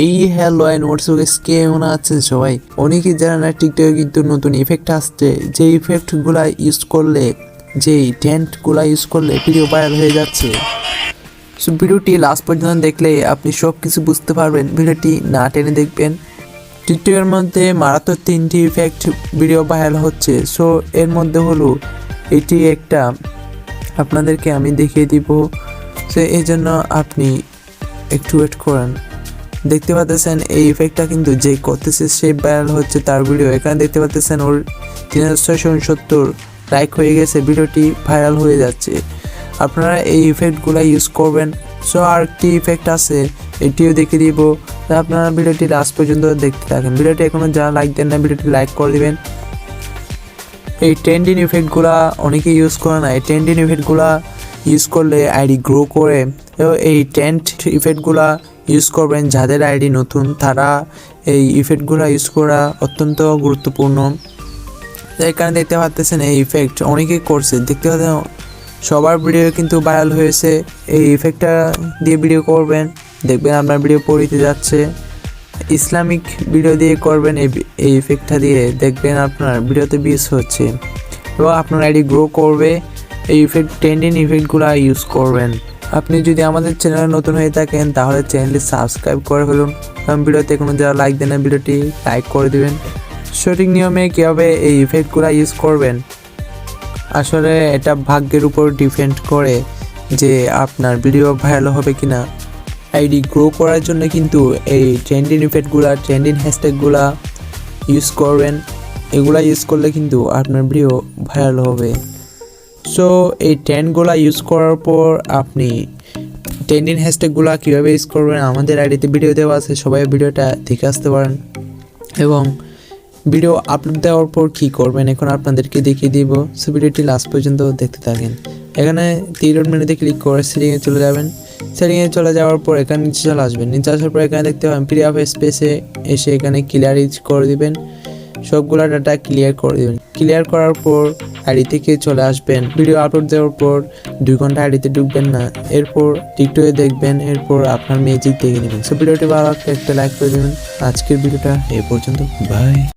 এই hello and WhatsApp কেমন আছেন সবাই? অনেকেই জানেন না টিকটকে কিন্তু নতুন ইফেক্ট আসছে, যে ইফেক্টগুলা ইউজ করলে, যেই টেন্টগুলা ইউজ করলে ভিডিও ভাইরাল হয়ে যাচ্ছে। সো ভিডিওটি লাস্ট পর্যন্ত দেখলে আপনি সব কিছু বুঝতে পারবেন, ভিডিওটি না টেনে দেখবেন। টিকটকের মধ্যে মারাত্মক 3টি ইফেক্ট ভিডিও ভাইরাল হচ্ছে। সো এর মধ্যে হলো এটি একটা, আপনাদেরকে আমি দেখিয়ে দিব। সো এই জন্য আপনি একটু ওয়েট করেন। দেখতে পাচ্ছেন এই ইফেক্টটা কিন্তু যে করতেছে সে ভাইরাল হচ্ছে তার ভিডিও। এখানে দেখতে পাচ্ছেন ওর 3669 লাইক হয়ে গেছে, ভিডিওটি ভাইরাল হয়ে যাচ্ছে। আপনারা এই ইফেক্টগুলো ইউজ করবেন। সো আর একটি ইফেক্ট আছে, এটিও দেখিয়ে দিব। আপনারা ভিডিওটি লাস্ট পর্যন্ত দেখতে থাকেন। ভিডিওটি এখনো যারা লাইক দেন না, ভিডিওটি লাইক করে দিবেন। এই ট্রেন্ডিং ইফেক্টগুলা অনেকে ইউজ করে না। এই ট্রেন্ডিং ইফেক্টগুলা ইউজ করলে আইডি গ্রো করে, এবং এই ট্রেন্ড ইফেক্টগুলা ইউজ করবেন যাদের আইডি নতুন, তারা এই ইফেক্টগুলো ইউজ করা অত্যন্ত গুরুত্বপূর্ণ। এখানে দেখতে পাচ্ছেন এই ইফেক্ট অনেকেই করছে, দেখতে পাচ্ছেন সবার ভিডিও কিন্তু ভাইরাল হয়েছে। এই ইফেক্টটা দিয়ে ভিডিও করবেন, দেখবেন আপনার ভিডিও পড়িতে যাচ্ছে। ইসলামিক ভিডিও দিয়ে করবেন এই ইফেক্টটা দিয়ে, দেখবেন আপনার ভিডিওতে ভিউজ হচ্ছে এবং আপনার আইডি গ্রো করবে। এই ইফেক্ট ট্রেন্ডিং ইফেক্টগুলো ইউজ করবেন। আপনি যদি আমাদের চ্যানেলে নতুন হয়ে থাকেন তাহলে চ্যানেলটি সাবস্ক্রাইব করে ফেলুন, কারণ ভিডিওতে কোনো যারা লাইক দেন না ভিডিওটি লাইক করে দিবেন। সঠিক নিয়মে কীভাবে এই ইফেক্টগুলো ইউজ করবেন, আসলে এটা ভাগ্যের উপর ডিপেন্ড করে যে আপনার ভিডিও ভাইরাল হবে কিনা। আইডি গ্রো করার জন্য কিন্তু এই ট্রেন্ডিং ইফেক্টগুলো, ট্রেন্ডিং হ্যাশট্যাগুলো ইউজ করবেন। এগুলা ইউজ করলে কিন্তু আপনার ভিডিও ভাইরাল হবে। সো এই ট্রেন্ডগুলো ইউজ করার পর আপনি ট্রেন্ডিং হ্যাশট্যাগুলো কীভাবে ইউজ করবেন আমাদের আইডিতে ভিডিও দেওয়া আছে, সবাই ভিডিওটা দেখে আসতে পারেন। এবং ভিডিও আপলোড দেওয়ার পর কী করবেন এখন আপনাদেরকে দেখিয়ে দিব। সো ভিডিওটি লাস্ট পর্যন্ত দেখতে থাকেন। এখানে 3 মিনিটে ক্লিক করে সেটিংয়ে চলে যাবেন। সেটিংয়ে চলে যাওয়ার পর এখানে নিচে চলে আসবেন। নিচে আসার পর এখানে দেখতে পাবেন প্রি অফ স্পেসে এসে এখানে ক্লিয়ার করে দিবেন, সবগুলো ডাটা ক্লিয়ার করে দেবেন। ক্লিয়ার করার পর আইডি থেকে চলে আসবেন। ভিডিও আপলোড দেওয়ার পর 2 ঘন্টা আইডিতে ঢুকবেন না, এরপর টিকটকে দেখবেন, এরপর আপনার ম্যাজিক দেখে নেবেন। সো ভিডিওটি ভালো লাগলে একটা লাইক করে দেবেন। আজকের ভিডিওটা এই পর্যন্ত, বাই।